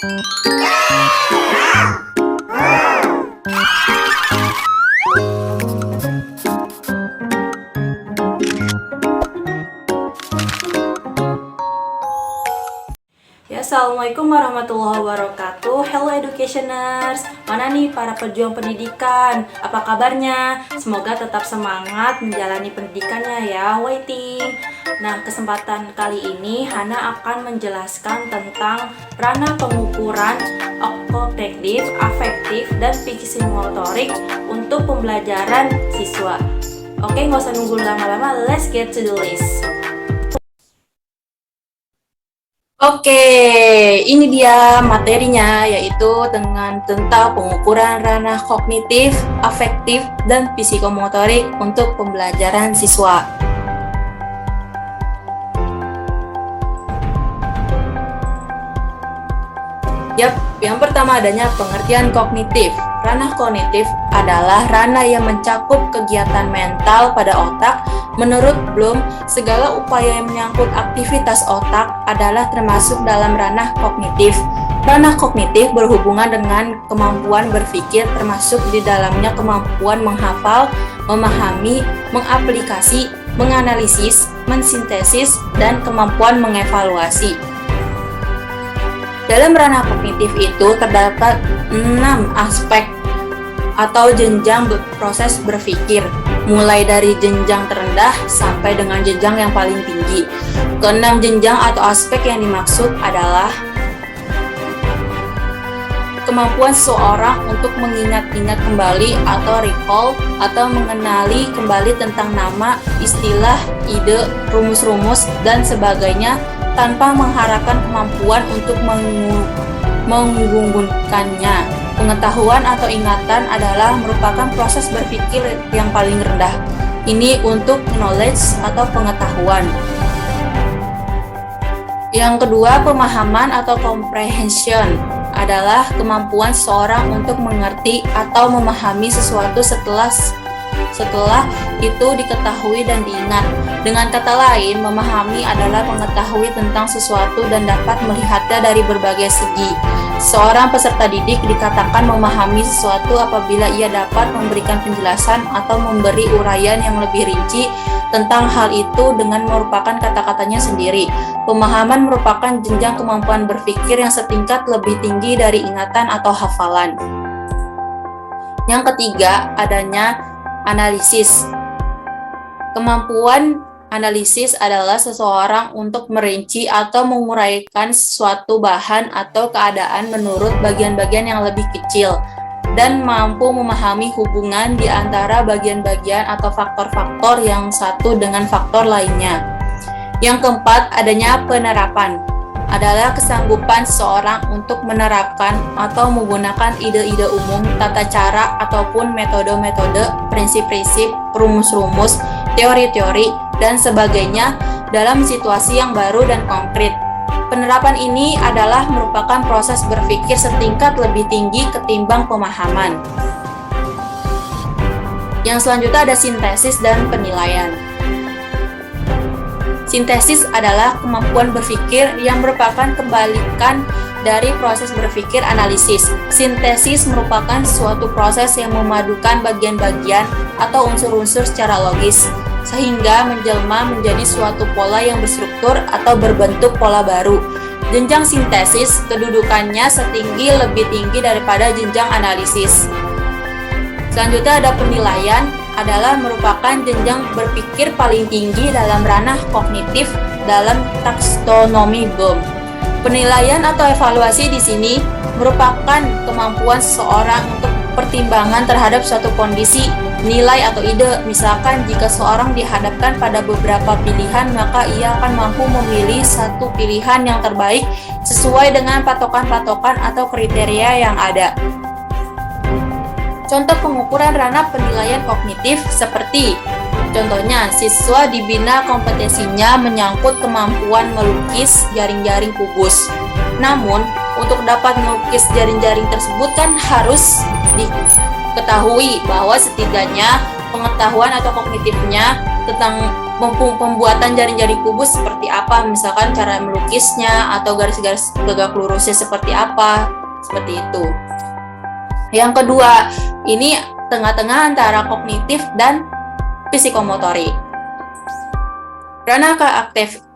Ya, Assalamualaikum warahmatullahi wabarakatuh. Hello educationers, mana nih para pejuang pendidikan? Apa kabarnya? Semoga tetap semangat menjalani pendidikannya ya. Waiting. Nah, kesempatan kali ini Hana akan menjelaskan tentang ranah pengukuran kognitif, afektif, dan psikomotorik untuk pembelajaran siswa. Oke, nggak usah nunggu lama-lama, let's get to the list. Oke, ini dia materinya, yaitu tentang pengukuran ranah kognitif, afektif, dan psikomotorik untuk pembelajaran siswa. Yang pertama adanya pengertian kognitif. Ranah kognitif adalah ranah yang mencakup kegiatan mental pada otak. Menurut Bloom, segala upaya yang menyangkut aktivitas otak adalah termasuk dalam ranah kognitif. Ranah kognitif berhubungan dengan kemampuan berpikir, termasuk di dalamnya kemampuan menghafal, memahami, mengaplikasi, menganalisis, mensintesis, dan kemampuan mengevaluasi. Dalam ranah kognitif itu terdapat 6 aspek atau jenjang proses berpikir, mulai dari jenjang terendah sampai dengan jenjang yang paling tinggi. Keenam jenjang atau aspek yang dimaksud adalah kemampuan seseorang untuk mengingat-ingat kembali atau recall atau mengenali kembali tentang nama, istilah, ide, rumus-rumus, dan sebagainya tanpa mengharapkan kemampuan untuk menggugurkannya. Pengetahuan atau ingatan adalah merupakan proses berpikir yang paling rendah. Ini untuk knowledge atau pengetahuan. Yang kedua, pemahaman atau comprehension adalah kemampuan seseorang untuk mengerti atau memahami sesuatu setelah itu diketahui dan diingat. Dengan kata lain, memahami adalah mengetahui tentang sesuatu dan dapat melihatnya dari berbagai segi. Seorang peserta didik dikatakan memahami sesuatu apabila ia dapat memberikan penjelasan atau memberi uraian yang lebih rinci tentang hal itu dengan merupakan kata-katanya sendiri. Pemahaman merupakan jenjang kemampuan berpikir yang setingkat lebih tinggi dari ingatan atau hafalan. Yang ketiga, adanya analisis. Kemampuan analisis adalah seseorang untuk merinci atau menguraikan suatu bahan atau keadaan menurut bagian-bagian yang lebih kecil dan mampu memahami hubungan di antara bagian-bagian atau faktor-faktor yang satu dengan faktor lainnya. Yang keempat, adanya penerapan. Adalah kesanggupan seseorang untuk menerapkan atau menggunakan ide-ide umum, tata cara ataupun metode-metode, prinsip-prinsip, rumus-rumus, teori-teori, dan sebagainya dalam situasi yang baru dan konkret. Penerapan ini adalah merupakan proses berpikir setingkat lebih tinggi ketimbang pemahaman. Yang selanjutnya ada sintesis dan penilaian. Sintesis adalah kemampuan berpikir yang merupakan kebalikan dari proses berpikir analisis. Sintesis merupakan suatu proses yang memadukan bagian-bagian atau unsur-unsur secara logis, sehingga menjelma menjadi suatu pola yang berstruktur atau berbentuk pola baru. Jenjang sintesis kedudukannya lebih tinggi daripada jenjang analisis. Selanjutnya ada penilaian, adalah merupakan jenjang berpikir paling tinggi dalam ranah kognitif dalam taksonomi Bloom. Penilaian atau evaluasi di sini merupakan kemampuan seseorang untuk pertimbangan terhadap suatu kondisi, nilai atau ide. Misalkan jika seorang dihadapkan pada beberapa pilihan, maka ia akan mampu memilih satu pilihan yang terbaik sesuai dengan patokan-patokan atau kriteria yang ada. Contoh pengukuran ranah penilaian kognitif seperti contohnya, siswa dibina kompetensinya menyangkut kemampuan melukis jaring-jaring kubus. Namun, untuk dapat melukis jaring-jaring tersebut kan harus diketahui bahwa setidaknya pengetahuan atau kognitifnya tentang pembuatan jaring-jaring kubus seperti apa, misalkan cara melukisnya atau garis-garis tegak lurusnya seperti apa, seperti itu. Yang kedua, ini tengah-tengah antara kognitif dan psikomotorik. Ranah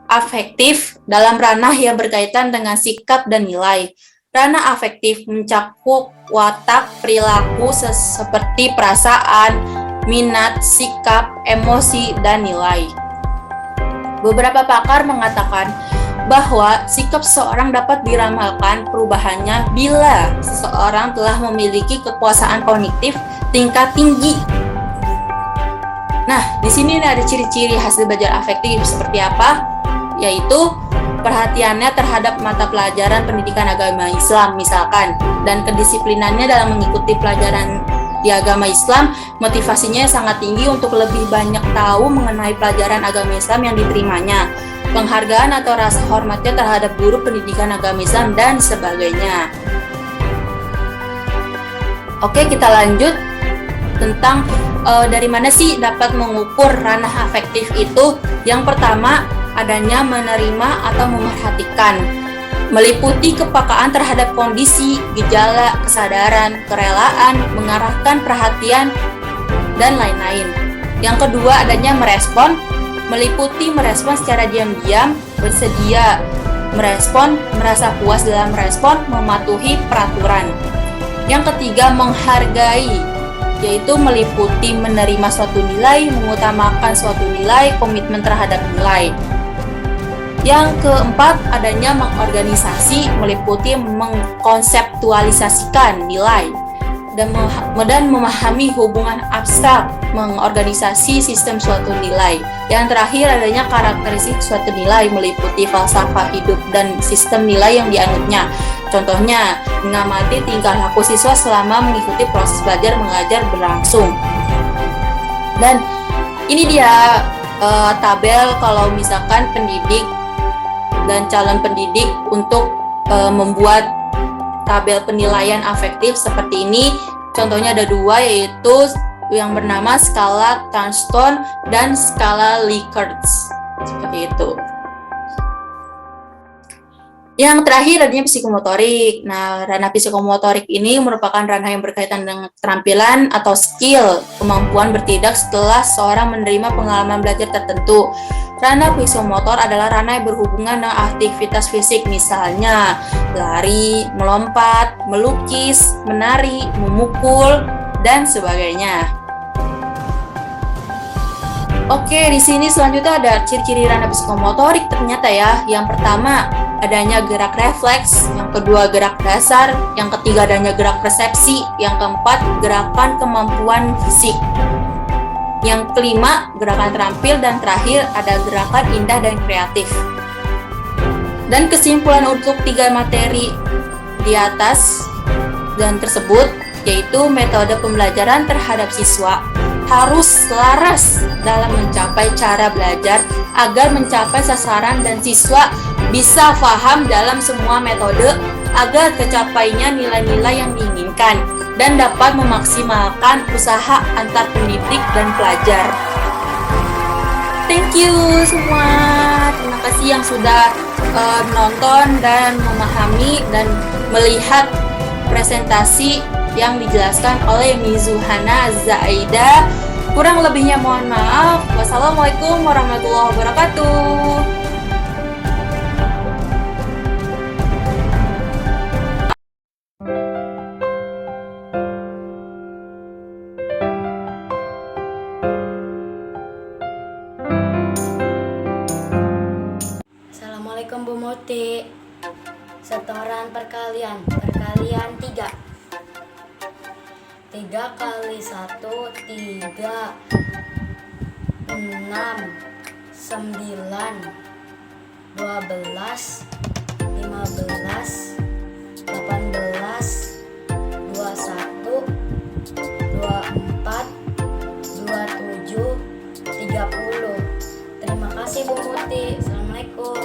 afektif dalam ranah yang berkaitan dengan sikap dan nilai. Ranah afektif mencakup watak, perilaku seperti perasaan, minat, sikap, emosi, dan nilai. Beberapa pakar mengatakan bahwa sikap seseorang dapat diramalkan perubahannya bila seseorang telah memiliki kekuasaan kognitif tingkat tinggi. Nah, di sini ada ciri-ciri hasil belajar afektif seperti apa? Yaitu perhatiannya terhadap mata pelajaran pendidikan agama Islam misalkan, dan kedisiplinannya dalam mengikuti pelajaran di agama Islam, motivasinya sangat tinggi untuk lebih banyak tahu mengenai pelajaran agama Islam yang diterimanya, penghargaan atau rasa hormatnya terhadap guru pendidikan agama Islam, dan sebagainya. Oke, kita lanjut tentang dari mana sih dapat mengukur ranah afektif itu. Yang pertama, adanya menerima atau memerhatikan, meliputi kepekaan terhadap kondisi, gejala, kesadaran, kerelaan, mengarahkan perhatian, dan lain-lain. Yang kedua, adanya merespon, meliputi merespon secara diam-diam, bersedia merespon, merasa puas dalam merespon, mematuhi peraturan. Yang ketiga, menghargai, yaitu meliputi menerima suatu nilai, mengutamakan suatu nilai, komitmen terhadap nilai. Yang keempat, adanya mengorganisasi, meliputi mengkonseptualisasikan nilai dan memahami hubungan abstrak, mengorganisasi sistem suatu nilai. Yang terakhir, adanya karakteristik suatu nilai, meliputi falsafah hidup dan sistem nilai yang dianutnya. Contohnya, mengamati tingkah laku siswa selama mengikuti proses belajar mengajar berlangsung. Dan ini dia tabel kalau misalkan pendidik dan calon pendidik untuk membuat tabel penilaian afektif seperti ini. Contohnya ada dua, yaitu yang bernama skala Thornton dan skala Likert. Seperti itu. Yang terakhir adanya psikomotorik. Nah, ranah psikomotorik ini merupakan ranah yang berkaitan dengan keterampilan atau skill, kemampuan bertindak setelah seorang menerima pengalaman belajar tertentu. Ranah psikomotor adalah ranah yang berhubungan dengan aktivitas fisik, misalnya lari, melompat, melukis, menari, memukul, dan sebagainya. Oke, di sini selanjutnya ada ciri-ciri ranah psikomotorik ternyata ya. Yang pertama, adanya gerak refleks, yang kedua gerak dasar, yang ketiga adanya gerak persepsi, yang keempat gerakan kemampuan fisik, yang kelima gerakan terampil, dan terakhir ada gerakan indah dan kreatif. Dan kesimpulan untuk 3 materi di atas dan tersebut, yaitu metode pembelajaran terhadap siswa harus selaras dalam mencapai cara belajar agar mencapai sasaran dan siswa bisa paham dalam semua metode agar tercapainya nilai-nilai yang diinginkan dan dapat memaksimalkan usaha antar pendidik dan pelajar. Thank you semua. Terima kasih yang sudah menonton dan memahami dan melihat presentasi yang dijelaskan oleh Mizuhana Zaida. Kurang lebihnya mohon maaf. Wassalamualaikum warahmatullahi wabarakatuh. Assalamualaikum Bu Muti. Setoran perkalian 3. 3 kali 1, 3, 6, 9, 12, 15, 18, 21, 24, 27, 30. Terima kasih Bu Muti. Assalamualaikum.